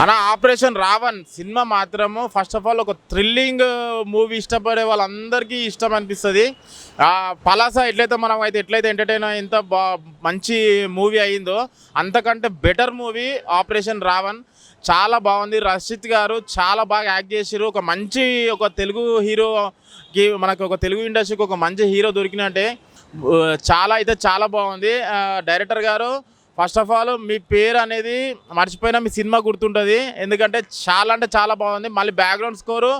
అలా operation Raavan cinema మాత్రము first of all ఒక థ్రిల్లింగ్ మూవీ ఇష్టపడే వాళ్ళందరికీ ఇష్టం అనిపిస్తుంది. పలాస ఎట్లయితే ఎంటర్టైన్ ఎంత మంచి మూవీ అయిందో అంతకంటే బెటర్ మూవీ ఆపరేషన్ రావణ్. చాలా బాగుంది. రషిత్ గారు చాలా బాగా యాక్ట్ చేసారు. ఒక తెలుగు హీరోకి మనకు ఒక తెలుగు ఇండస్ట్రీకి ఒక మంచి హీరో దొరికినట్టే. చాలా బాగుంది. డైరెక్టర్ గారు ఫస్ట్ ఆఫ్ ఆల్ మీ పేరు అనేది మర్చిపోయినా మీ సినిమా గుర్తుంటుంది. ఎందుకంటే చాలా బాగుంది. మళ్ళీ బ్యాక్గ్రౌండ్ స్కోరు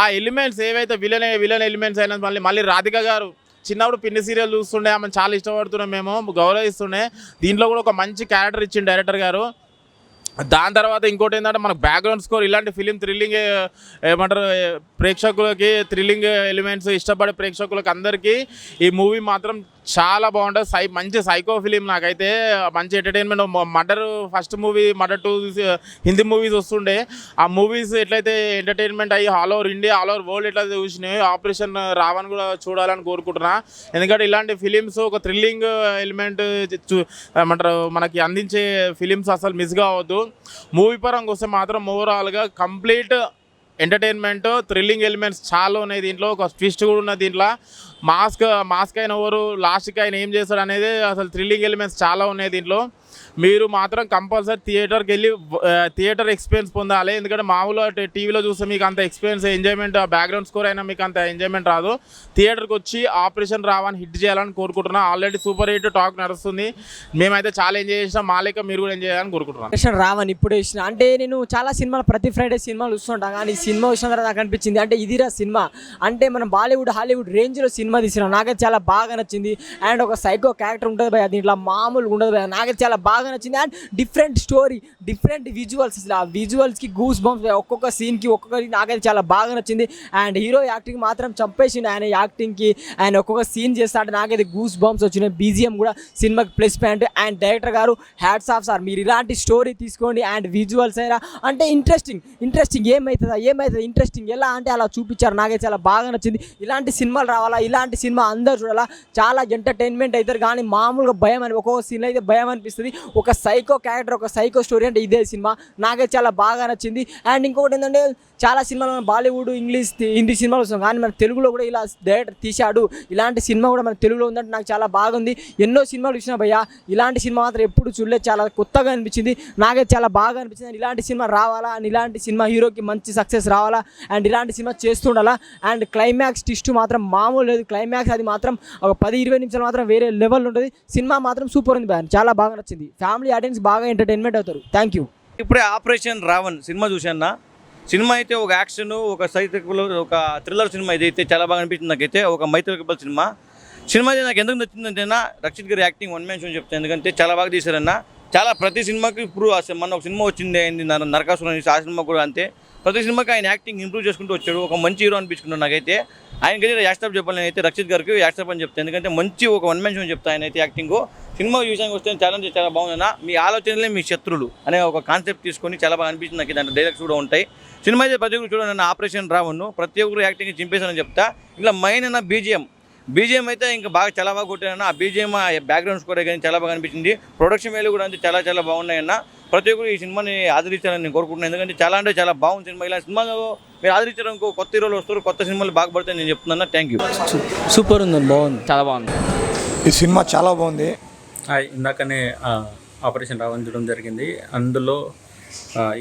ఆ ఎలిమెంట్స్ ఏవైతే విలన్ ఎలిమెంట్స్ అయినా మళ్ళీ రాధిక గారు చిన్నప్పుడు పిన్ని సీరియల్ చూస్తుండే, ఆమె చాలా ఇష్టపడుతున్నాం, మేము గౌరవిస్తుండే. దీంట్లో కూడా ఒక మంచి క్యారెక్టర్ ఇచ్చింది డైరెక్టర్ గారు. దాని తర్వాత ఇంకోటి ఏంటంటే మనకు బ్యాక్గ్రౌండ్ స్కోర్ ఇలాంటి ఫిలిం థ్రిల్లింగ్ ఏమంటారు ప్రేక్షకులకి థ్రిల్లింగ్ ఎలిమెంట్స్ ఇష్టపడే ప్రేక్షకులకి అందరికీ ఈ మూవీ మాత్రం చాలా బాగుంటుంది. మంచి సైకో ఫిలిం. నాకైతే మంచి entertainment. Murder first movie murder 2 Hindi movies వస్తుండే. ఆ మూవీస్ ఎట్లయితే ఎంటర్టైన్మెంట్ అయ్యి all over India all over world ఎట్లయితే చూసినాయి, ఆపరేషన్ రావణ్ కూడా చూడాలని కోరుకుంటున్నా. ఎందుకంటే ఇలాంటి ఫిలిమ్స్ ఒక థ్రిల్లింగ్ ఎలిమెంట్ ఏమంటారు మనకి అందించే ఫిలిమ్స్ అసలు మిస్ కావద్దు. మూవీ పరంగా వస్తే మాత్రం ఓవరాల్గా కంప్లీట్ ఎంటర్టైన్మెంట్ థ్రిల్లింగ్ ఎలిమెంట్స్ చాలా ఉన్నాయి. దీంట్లో ఒక ట్విస్ట్ కూడా ఉన్నది. దీంట్లో మాస్క్ అయిన ఎవరు లాస్ట్కి ఆయన ఏం చేస్తాడు అనేది అసలు థ్రిల్లింగ్ ఎలిమెంట్స్ చాలా ఉన్నాయి దీంట్లో. మీరు మాత్రం కంపల్సరీ థియేటర్కి వెళ్ళి థియేటర్ ఎక్స్పీరియన్స్ పొందాలి. ఎందుకంటే మామూలుగా టీవీలో చూస్తే మీకు అంత ఎక్స్పీరియన్స్ ఎంజాయ్మెంట్ బ్యాక్గ్రౌండ్ స్కోర్ అయినా మీకు అంత ఎంజాయ్మెంట్ రాదు. థియేటర్కి వచ్చి ఆపరేషన్ రావని హిట్ చేయాలని కోరుకుంటున్నాను. ఆల్రెడీ సూపర్ హిట్ టాక్ నడుస్తుంది. మేమైతే చాలా ఎంజాయ్ చేసినాం. మా లెక్క మీరు కూడా ఎంజాయ్ చేయాలని కోరుకుంటున్నాను. ఆపరేషన్ రావని ఇప్పుడు వేసిన అంటే నేను చాలా సినిమాలు ప్రతి ఫ్రైడే సినిమాలు చూస్తుంటాను. కానీ ఈ సినిమా వచ్చిన తర్వాత నాకు అనిపించింది అంటే ఇదిరా సినిమా అంటే మనం బాలీవుడ్ హాలీవుడ్ రేంజ్లో సినిమా తీసినాం. నాకైతే చాలా బాగా నచ్చింది. అండ్ ఒక సైకో క్యారెక్టర్ ఉంటుంది భయ, దీంట్లో మామూలుగా ఉండదు భయ. నాకైతే చాలా బాగా నచ్చింది. And different story, different visuals, ఆ విజువల్స్కి గూస్ బంప్స్, ఒక్కొక్క సీన్కి ఒక్కొక్కరికి నాకైతే చాలా బాగా నచ్చింది. అండ్ హీరో యాక్టింగ్ మాత్రం చంపేసింది. ఆయన యాక్టింగ్కి ఆయన ఒక్కొక్క సీన్ చేస్తా అంటే నాకైతే గూస్ బంప్స్ వచ్చినాయి. బీజిఎం కూడా సినిమాకి ప్లస్ పాయింట్. అండ్ డైరెక్టర్ గారు హ్యాట్స్ ఆఫ్ సార్, మీరు ఇలాంటి స్టోరీ తీసుకోండి. అండ్ విజువల్స్ అయినా అంటే ఇంట్రెస్టింగ్ ఏమవుతుంది ఇంట్రెస్టింగ్ ఎలా అంటే అలా చూపించారు. నాకైతే చాలా బాగా నచ్చింది. ఇలాంటి సినిమాలు రావాలా, ఇలాంటి సినిమా అందరూ చూడాలా. చాలా ఎంటర్టైన్మెంట్ అవుతారు. కానీ మామూలుగా భయం అని ఒక్కొక్క సీన్ అయితే భయం అనిపిస్తుంది. ఒక సైకో క్యారెక్టర్, ఒక సైకో స్టోరీ అంటే ఇదే సినిమా. నాకైతే చాలా బాగా నచ్చింది. అండ్ ఇంకొకటి ఏంటంటే చాలా సినిమాలు మన బాలీవుడ్ ఇంగ్లీష్ హిందీ సినిమాలు వస్తాం, కానీ మన తెలుగులో కూడా ఇలా డైరెక్టర్ తీశాడు. ఇలాంటి సినిమా కూడా మన తెలుగులో ఉందంటే నాకు చాలా బాగుంది. ఎన్నో సినిమాలు చూసినా భయ్యా, ఇలాంటి సినిమా మాత్రం ఎప్పుడు చూడలేదు. చాలా కొత్తగా అనిపించింది. నాకైతే చాలా బాగా అనిపించింది. అండ్ ఇలాంటి సినిమా రావాలా, అండ్ ఇలాంటి సినిమా హీరోకి మంచి సక్సెస్ రావాలా, అండ్ ఇలాంటి సినిమా చేస్తుండాలా. అండ్ క్లైమాక్స్ ట్విస్ట్ మాత్రం మామూలు లేదు. క్లైమాక్స్ అది మాత్రం ఒక 10-20 నిమిషాలు మాత్రం వేరే లెవెల్ ఉంటుంది. సినిమా మాత్రం సూపర్ ఉంది భయ్యా, చాలా బాగా నచ్చింది. ఫ్యామిలీ ఆడియన్స్ బాగా ఎంటర్టైన్మెంట్ అవుతారు. Thank you. ఇప్పుడే ఆపరేషన్ రావణ్ సినిమా చూశాను. సినిమా అయితే ఒక యాక్షన్, ఒక సైకిల్, ఒక థ్రిల్లర్ సినిమా ఇదైతే చాలా బాగా అనిపించింది. నాకైతే ఒక మైథికల్ సినిమా అయితే నాకు ఎందుకు నచ్చిందంటే రక్షిత్ గారి యాక్టింగ్ వన్ మ్యాన్ షో చెప్తాను. ఎందుకంటే చాలా బాగా తీశారన్న. చాలా ప్రతి సినిమాకి ఇప్పుడు మన ఒక సినిమా వచ్చింది అయింది నరకాసురం, ఆ సినిమా కూడా అంతే. ప్రతి సినిమాకి ఆయన యాక్టింగ్ ఇంప్రూవ్ చేసుకుంటూ వచ్చాడు. ఒక మంచి హీరో అనిపించుకున్నాడు. నాకైతే ఆయనకైతే యాక్స్టాప్ చెప్పాలని అయితే రక్షిత్ గారికి యాక్స్టాప్ అని చెప్తాను. ఎందుకంటే మంచి ఒక వన్ మ్యాన్ షో చెప్తాను ఆయన అయితే యాక్టింగ్. సినిమా విషయానికి వస్తే చాలా బాగుందన్న. మీ ఆలోచనలే మీ శత్రులు అనే ఒక కాన్సెప్ట్ తీసుకొని చాలా బాగా అనిపించింది నాకు. దాంట్లో డైలాగ్స్ కూడా ఉంటాయి. సినిమా అయితే ప్రతి ఒక్కరు చూడండి. ఆపరేషన్ రావణ్ ప్రతి ఒక్కరు యాక్టింగ్ చింపేశానని చెప్తా. ఇలా మెయిన్ అన్న బీజిఎం అయితే ఇంకా చాలా బాగా కొట్టానన్న. ఆ బీజిఎం బ్యాక్గ్రౌండ్ స్కోర్ కానీ చాలా బాగా అనిపించింది. ప్రొడక్షన్ వేలు కూడా అంతే చాలా బాగున్నాయన్న. ప్రతి ఒక్కరు ఈ సినిమాని ఆదరించాలని నేను కోరుకుంటున్నాను. ఎందుకంటే చాలా బాగుంది సినిమా. ఇలా సినిమాలో మీరు ఆదరించడం ఇంకో కొత్త హీరోలు వస్తారు, కొత్త సినిమాలు బాగుపడతాయని నేను చెప్తున్నాను. Thank you. సూపర్ ఉందండి, బాగుంది, చాలా బాగుంది. ఈ సినిమా చాలా బాగుంది. ఇందాకనే ఆపరేషన్ రావణ్ చూడడం జరిగింది. అందులో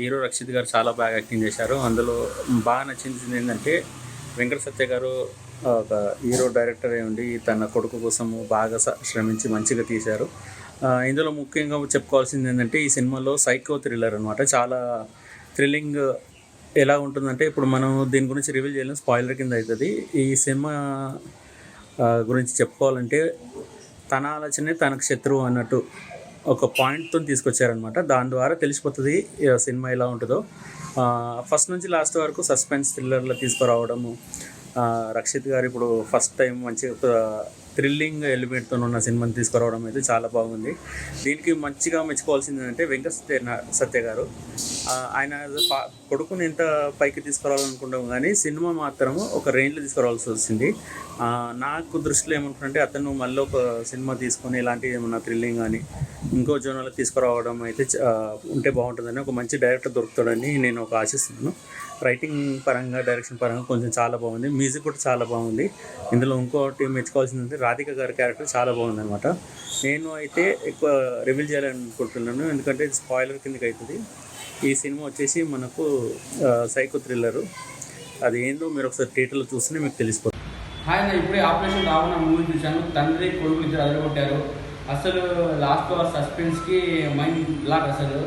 హీరో రక్షిత్ గారు చాలా బాగా యాక్టింగ్ చేశారు. అందులో బాగా నచ్చింది ఏంటంటే వెంకట సత్య గారు ఒక హీరో డైరెక్టర్ అయి ఉండి తన కొడుకు కోసము బాగా శ్రమించి మంచిగా తీశారు. ఇందులో ముఖ్యంగా చెప్పుకోవాల్సింది ఏంటంటే ఈ సినిమాలో సైకో థ్రిల్లర్ అనమాట. చాలా థ్రిల్లింగ్ ఎలా ఉంటుందంటే ఇప్పుడు మనం దీని గురించి రివీల్ చేయలేం, స్పాయిలర్ కింద అవుతుంది. ఈ సినిమా గురించి చెప్పుకోవాలంటే తన ఆలోచనే తనకు శత్రువు అన్నట్టు ఒక పాయింట్తో తీసుకొచ్చారనమాట. దాని ద్వారా తెలిసిపోతుంది సినిమా ఎలా ఉంటుందో. ఫస్ట్ నుంచి లాస్ట్ వరకు సస్పెన్స్ థ్రిల్లర్లో తీసుకురావడము. రక్షిత్ గారు ఇప్పుడు ఫస్ట్ టైం మంచిగా థ్రిల్లింగ్ ఎలిమెంట్తో ఉన్న సినిమాని తీసుకురావడం అయితే చాలా బాగుంది. దీనికి మంచిగా మెచ్చుకోవాల్సింది ఏంటంటే వెంకట సత్య గారు ఆయన కొడుకుని ఎంత పైకి తీసుకురావాలనుకుంటాం, కానీ సినిమా మాత్రము ఒక రేంజ్లో తీసుకురావాల్సి వచ్చింది. నాకు దృష్టిలో ఏమంటుందంటే అతను మళ్ళీ ఒక సినిమా తీసుకొని ఇలాంటి ఏమన్నా థ్రిల్లింగ్ కానీ ఇంకో జోనర్లో తీసుకురావడం అయితే ఉంటే బాగుంటుందని, ఒక మంచి డైరెక్టర్ దొరుకుతాడని నేను ఒక ఆశిస్తున్నాను. రైటింగ్ పరంగా, డైరెక్షన్ పరంగా కొంచెం చాలా బాగుంది. మ్యూజిక్ కూడా చాలా బాగుంది. ఇందులో ఇంకోటి మెచ్చుకోవాల్సింది రాధిక గారి క్యారెక్టర్ చాలా బాగుంది అనమాట. నేను అయితే ఎక్కువ రివీల్ చేయాలనుకుంటున్నాను, ఎందుకంటే స్పాయిలర్ కిందకి అవుతుంది. ఈ సినిమా వచ్చేసి మనకు సైకో థ్రిల్లరు. అది ఏందో మీరు ఒకసారి థియేటర్లో చూస్తేనే మీకు తెలిసిపోతుంది. హాయ్ అన్న, ఇప్పుడే ఆపరేషన్ రావణ మూవీ చూశాను. తండ్రి కొడుకు ఇద్దరు అదరగొట్టారు. అసలు లాస్ట్లో సస్పెన్స్కి మైండ్ బ్లాక్. అసలు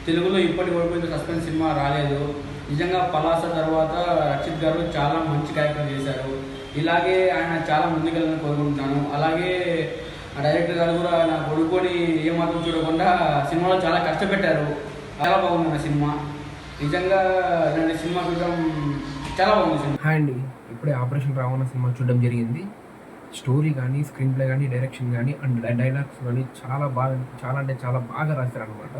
తెలుగులో ఇప్పటి వరకు ఇంత సస్పెన్స్ సినిమా రాలేదు. నిజంగా పలాస తర్వాత రక్షిత్ గారు చాలా మంచి క్యారెక్టర్ చేశారు. ఇలాగే ఆయన చాలా ముందుకెళ్ళాలని కోరుకుంటున్నాను. అలాగే డైరెక్టర్ గారు కూడా నా కొడుకుని ఏమాత్రం చూడకుండా సినిమాలో చాలా కష్టపెట్టారు. చాలా బాగుంది నా సినిమా. నిజంగా ఇలాంటి సినిమా చూడడం చాలా బాగుంది సినిమా. హాయ్ అండి, ఇప్పుడే ఆపరేషన్ రావణ సినిమా చూడడం జరిగింది. స్టోరీ కానీ, స్క్రీన్ ప్లే కానీ, డైరెక్షన్ కానీ అండ్ డైలాగ్స్ కానీ చాలా అంటే చాలా బాగా రాశారు అనమాట.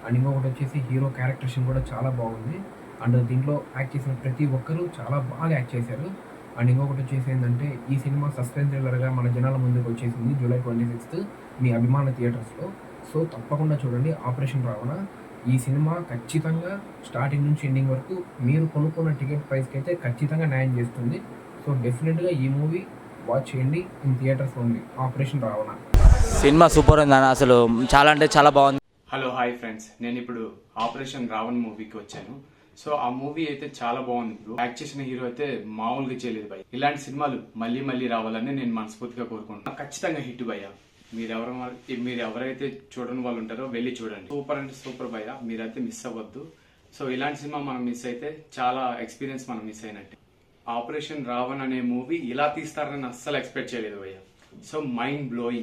అండ్ ఇంకొకటి వచ్చేసి హీరో క్యారెక్టరేషన్ కూడా చాలా బాగుంది. అండ్ దీంట్లో యాక్ట్ చేసిన ప్రతి ఒక్కరూ చాలా బాగా యాక్ట్ చేశారు. అండ్ ఇంకొకటి వచ్చేసి ఏంటంటే ఈ సినిమా సస్పెన్స్ థ్రిల్లర్గా మన జనాల ముందుకు వచ్చేసింది జూలై 26 మీ అభిమాన థియేటర్స్లో. సో తప్పకుండా చూడండి ఆపరేషన్ రావణ. ఈ సినిమా ఖచ్చితంగా స్టార్టింగ్ నుంచి ఎండింగ్ వరకు మీరు కొనుక్కున్న టికెట్ ప్రైస్కి అయితే ఖచ్చితంగా న్యాయం చేస్తుంది. సో డెఫినెట్గా ఈ మూవీ వాచ్ చేయండి in theatres only. Operation Ravana cinema super ఉందన్న, అసలు చాలా అంటే చాలా బాగుంది. హలో హాయ్ ఫ్రెండ్స్, నేను ఇప్పుడు ఆపరేషన్ రావణ్ మూవీకి వచ్చాను. సో ఆ మూవీ అయితే చాలా బాగుంది. యాక్ట్ చేసిన హీరో అయితే మామూలుగా చేయలేదు భయ్య. ఇలాంటి సినిమాలు మళ్ళీ మళ్ళీ రావాలని నేను మనస్ఫూర్తిగా కోరుకుంటున్నాను. ఖచ్చితంగా హిట్ భయ్య. మీరు ఎవరైతే చూడని వాళ్ళు ఉంటారో వెళ్ళి చూడండి. సూపర్ అంటే సూపర్ భయ్య, మీరైతే మిస్ అవ్వద్దు. సో ఇలాంటి సినిమా మనం మిస్ అయితే చాలా ఎక్స్పీరియన్స్ మనం మిస్ అయినట్టే. ఆపరేషన్ రావణ్ అనే మూవీ ఇలా తీస్తారని అస్సలు ఎక్స్పెక్ట్ చేయలేదు భయ్య. So mind blowing.